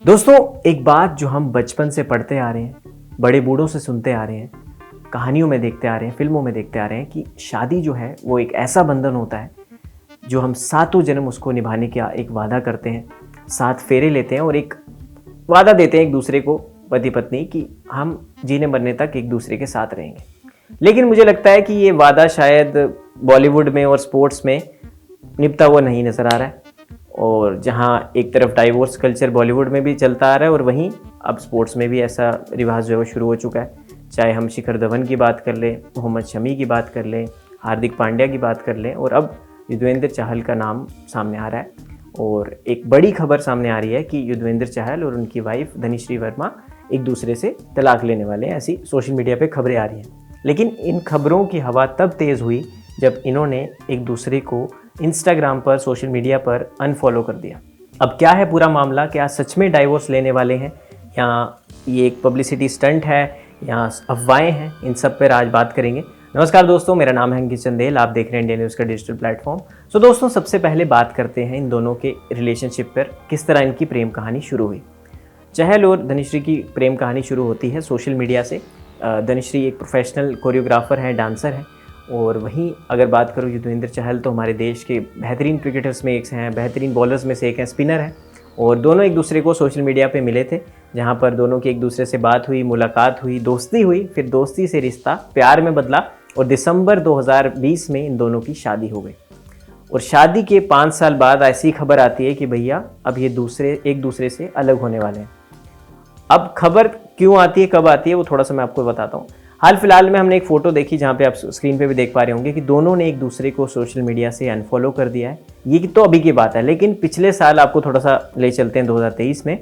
दोस्तों, एक बात जो हम बचपन से पढ़ते आ रहे हैं, बड़े बूढ़ों से सुनते आ रहे हैं, कहानियों में देखते आ रहे हैं, फिल्मों में देखते आ रहे हैं कि शादी जो है वो एक ऐसा बंधन होता है जो हम सातों जन्म उसको निभाने का एक वादा करते हैं, सात फेरे लेते हैं और एक वादा देते हैं एक दूसरे को, पति पत्नी, कि हम जीने मरने तक एक दूसरे के साथ रहेंगे। लेकिन मुझे लगता है कि ये वादा शायद बॉलीवुड में और स्पोर्ट्स में निभता हुआ नहीं नज़र आ रहा है। और जहाँ एक तरफ डाइवोर्स कल्चर बॉलीवुड में भी चलता आ रहा है और वहीं अब स्पोर्ट्स में भी ऐसा रिवाज जो है शुरू हो चुका है। चाहे हम शिखर धवन की बात कर लें, मोहम्मद शमी की बात कर लें, हार्दिक पांड्या की बात कर लें, और अब युजवेंद्र चहल का नाम सामने आ रहा है। और एक बड़ी खबर सामने आ रही है कि युजवेंद्र चहल और उनकी वाइफ धनिश्री वर्मा एक दूसरे से तलाक लेने वाले हैं, ऐसी सोशल मीडिया पे खबरें आ रही हैं। लेकिन इन खबरों की हवा तब तेज़ हुई जब इन्होंने एक दूसरे को इंस्टाग्राम पर, सोशल मीडिया पर अनफॉलो कर दिया। अब क्या है पूरा मामला? क्या सच में डाइवोर्स लेने वाले हैं या ये एक पब्लिसिटी स्टंट है या अफवाहें हैं? इन सब पर आज बात करेंगे। नमस्कार दोस्तों, मेरा नाम है अंकित चंदेल, आप देख रहे हैं इंडिया न्यूज़ का डिजिटल प्लेटफॉर्म। सो दोस्तों, सबसे पहले बात करते हैं इन दोनों के रिलेशनशिप पर, किस तरह इनकी प्रेम कहानी शुरू हुई। चहल और धनिश्री की प्रेम कहानी शुरू होती है सोशल मीडिया से। धनिश्री एक प्रोफेशनल कोरियोग्राफर हैं, डांसर हैं। और वहीं अगर बात करूँ युजवेंद्र चहल, तो हमारे देश के बेहतरीन क्रिकेटर्स में एक हैं, बेहतरीन बॉलर्स में से एक हैं, स्पिनर हैं। और दोनों एक दूसरे को सोशल मीडिया पे मिले थे, जहां पर दोनों की एक दूसरे से बात हुई, मुलाकात हुई, दोस्ती हुई, फिर दोस्ती से रिश्ता प्यार में बदला और दिसंबर 2020 में इन दोनों की शादी हो गई। और शादी के 5 साल बाद ऐसी खबर आती है कि भैया अब ये एक दूसरे से अलग होने वाले हैं। अब खबर क्यों आती है, कब आती है, वो थोड़ा सा मैं आपको बताता हूँ। हाल फिलहाल में हमने एक फ़ोटो देखी जहाँ पे आप स्क्रीन पे भी देख पा रहे होंगे कि दोनों ने एक दूसरे को सोशल मीडिया से अनफॉलो कर दिया है। ये तो अभी की बात है, लेकिन पिछले साल आपको थोड़ा सा ले चलते हैं 2023 में,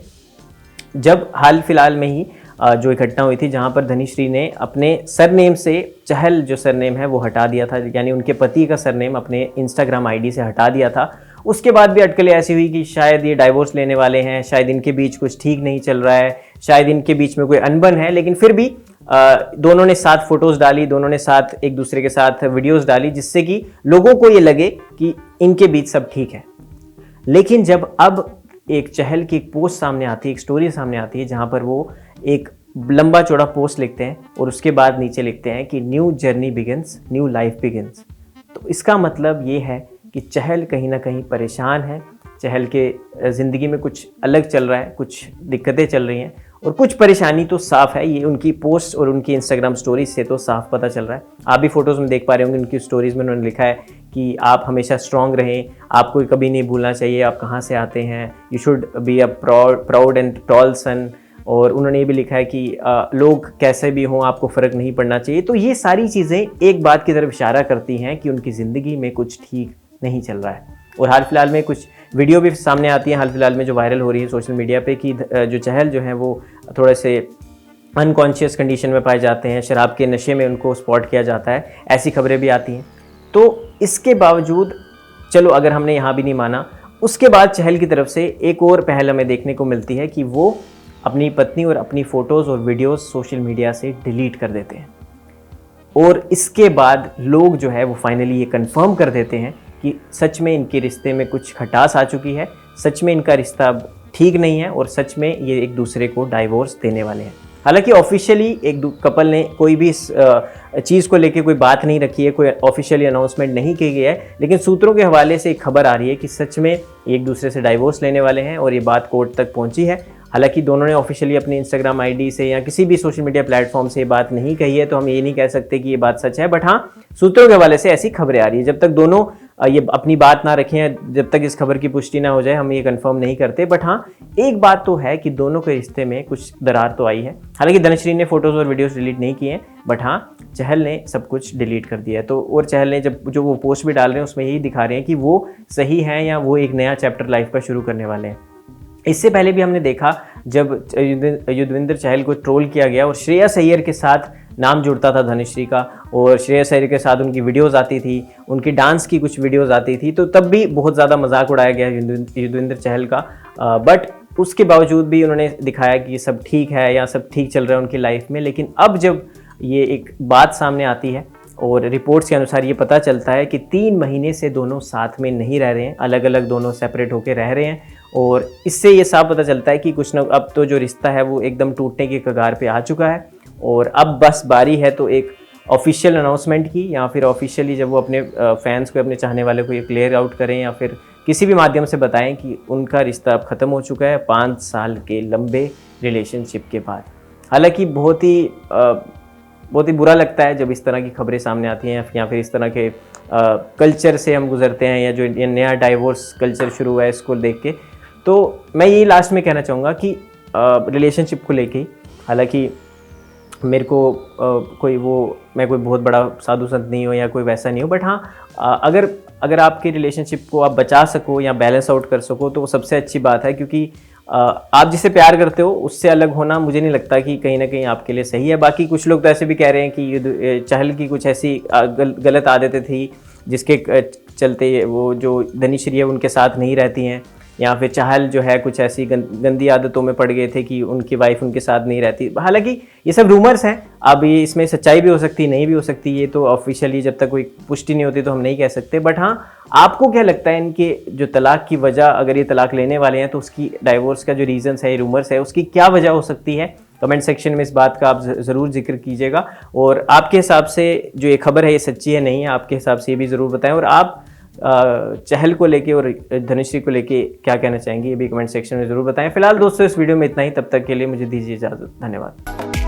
जब हाल फिलहाल में ही जो एक घटना हुई थी जहाँ पर धनिश्री ने अपने सरनेम से चहल जो सरनेम है वो हटा दिया था, यानी उनके पति का सरनेम अपने इंस्टाग्राम आईडी से हटा दिया था। उसके बाद भी अटकलें ऐसी हुई कि शायद ये डाइवोर्स लेने वाले हैं, शायद इनके बीच कुछ ठीक नहीं चल रहा है, शायद इनके बीच में कोई अनबन है। लेकिन फिर भी दोनों ने साथ फोटोज़ डाली, दोनों ने साथ एक दूसरे के साथ वीडियोज़ डाली, जिससे कि लोगों को ये लगे कि इनके बीच सब ठीक है। लेकिन जब अब एक चहल की एक पोस्ट सामने आती है, एक स्टोरी सामने आती है, जहाँ पर वो एक लंबा चौड़ा पोस्ट लिखते हैं और उसके बाद नीचे लिखते हैं कि new journey begins, new life begins. तो इसका मतलब ये है कि चहल कहीं ना कहीं परेशान है, चहल के ज़िंदगी में कुछ अलग चल रहा है, कुछ दिक्कतें चल रही हैं और कुछ परेशानी तो साफ़ है। ये उनकी पोस्ट और उनकी इंस्टाग्राम स्टोरीज से तो साफ पता चल रहा है। आप भी फोटोज़ में देख पा रहे होंगे, उनकी स्टोरीज़ में उन्होंने लिखा है कि आप हमेशा स्ट्रांग रहें, आपको कभी नहीं भूलना चाहिए आप कहाँ से आते हैं, you should be a proud and tall son. और उन्होंने ये भी लिखा है कि लोग कैसे भी हों आपको फ़र्क नहीं पड़ना चाहिए। तो ये सारी चीज़ें एक बात की तरफ इशारा करती हैं कि उनकी ज़िंदगी में कुछ ठीक नहीं चल रहा है। और हाल फिलहाल में कुछ वीडियो भी सामने आती है, हाल फिलहाल में जो वायरल हो रही है सोशल मीडिया पे, कि जो चहल जो है वो थोड़े से अनकॉन्शियस कंडीशन में पाए जाते हैं, शराब के नशे में उनको स्पॉट किया जाता है, ऐसी खबरें भी आती हैं। तो इसके बावजूद चलो अगर हमने यहाँ भी नहीं माना, उसके बाद चहल की तरफ से एक और पहल हमें देखने को मिलती है कि वो अपनी पत्नी और अपनी फ़ोटोज़ और वीडियोज़ सोशल मीडिया से डिलीट कर देते हैं। और इसके बाद लोग जो है वो फाइनली ये कंफर्म कर देते हैं कि सच में इनके रिश्ते में कुछ खटास आ चुकी है, सच में इनका रिश्ता अब ठीक नहीं है और सच में ये एक दूसरे को डाइवोर्स देने वाले हैं। हालांकि ऑफिशियली एक कपल ने कोई भी इस चीज़ को लेके कोई बात नहीं रखी है, कोई ऑफिशियली अनाउंसमेंट नहीं की गई है, लेकिन सूत्रों के हवाले से एक खबर आ रही है कि सच में एक दूसरे से डाइवोर्स लेने वाले हैं और ये बात कोर्ट तक पहुंची है। हालांकि दोनों ने ऑफिशियली अपनी इंस्टाग्राम आईडी से या किसी भी सोशल मीडिया प्लेटफॉर्म से ये बात नहीं कही है, तो हम ये नहीं कह सकते कि ये बात सच है। बट हाँ, सूत्रों के हवाले से ऐसी खबरें आ रही है। जब तक दोनों ये अपनी बात ना रखें, जब तक इस खबर की पुष्टि ना हो जाए, हम ये कंफर्म नहीं करते। बट हाँ, एक बात तो है कि दोनों के रिश्ते में कुछ दरार तो आई है। हालांकि धनश्री ने फोटोज़ और वीडियोज़ डिलीट नहीं किए हैं, बट हाँ, चहल ने सब कुछ डिलीट कर दिया है। तो और चहल ने जो वो पोस्ट भी डाल रहे हैं उसमें यही दिखा रहे हैं कि वो सही हैं या वो एक नया चैप्टर लाइफ का शुरू करने वाले हैं। इससे पहले भी हमने देखा जब युजवेंद्र चहल को ट्रोल किया गया और श्रेयस अय्यर के साथ नाम जुड़ता था धनिश्री का, और श्रेयस अय्यर के साथ उनकी वीडियोस आती थी, उनकी डांस की कुछ वीडियोस आती थी, तो तब भी बहुत ज़्यादा मजाक उड़ाया गया युजवेंद्र चहल का। बट उसके बावजूद भी उन्होंने दिखाया कि सब ठीक है या सब ठीक चल रहा है उनकी लाइफ में। लेकिन अब जब ये एक बात सामने आती है और रिपोर्ट्स के अनुसार ये पता चलता है कि 3 महीने से दोनों साथ में नहीं रह रहे हैं, अलग अलग दोनों सेपरेट होकर रह रहे हैं और इससे ये साफ पता चलता है कि कुछ ना अब तो जो रिश्ता है वो एकदम टूटने के कगार पे आ चुका है और अब बस बारी है तो एक ऑफिशियल अनाउंसमेंट की या फिर ऑफिशियली जब वो अपने फैंस को, अपने चाहने वाले को ये क्लियर आउट करें या फिर किसी भी माध्यम से बताएं कि उनका रिश्ता अब ख़त्म हो चुका है 5 साल के लंबे रिलेशनशिप के बाद। हालांकि बहुत ही बुरा लगता है जब इस तरह की खबरें सामने आती हैं या फिर इस तरह के कल्चर से हम गुजरते हैं या जो ये नया डाइवोर्स कल्चर शुरू हुआ है इसको देख के। तो मैं यही लास्ट में कहना चाहूँगा कि रिलेशनशिप को लेके, हालांकि मेरे को मैं कोई बहुत बड़ा साधु संत नहीं हूँ या कोई वैसा नहीं हूँ, बट हाँ अगर आपके रिलेशनशिप को आप बचा सको या बैलेंस आउट कर सको तो वो सबसे अच्छी बात है, क्योंकि आप जिसे प्यार करते हो उससे अलग होना मुझे नहीं लगता कि कहीं ना कहीं आपके लिए सही है। बाकी कुछ लोग तो ऐसे भी कह रहे हैं कि चहल की कुछ ऐसी गलत आदतें थी जिसके चलते वो जो धनीश्री है उनके साथ नहीं रहती हैं, या फिर चहल जो है कुछ ऐसी गंदी आदतों में पड़ गए थे कि उनकी वाइफ उनके साथ नहीं रहती। हालांकि ये सब रूमर्स हैं, अब ये इसमें सच्चाई भी हो सकती नहीं भी हो सकती, ये तो ऑफिशियली जब तक कोई पुष्टि नहीं होती तो हम नहीं कह सकते। बट हाँ, आपको क्या लगता है इनके जो तलाक की वजह, अगर ये तलाक लेने वाले हैं तो उसकी डाइवोर्स का जो रीजंस है, रूमर्स है, उसकी क्या वजह हो सकती है? कमेंट सेक्शन में इस बात का आप ज़रूर जिक्र कीजिएगा और आपके हिसाब से जो ये खबर है ये सच्ची है नहीं है, आपके हिसाब से ये भी ज़रूर बताएं। और आप चहल को लेके और धनुश्री को लेके क्या कहना चाहेंगे ये भी कमेंट सेक्शन में ज़रूर बताएं। फिलहाल दोस्तों इस वीडियो में इतना ही, तब तक के लिए मुझे दीजिए इजाज़त। धन्यवाद।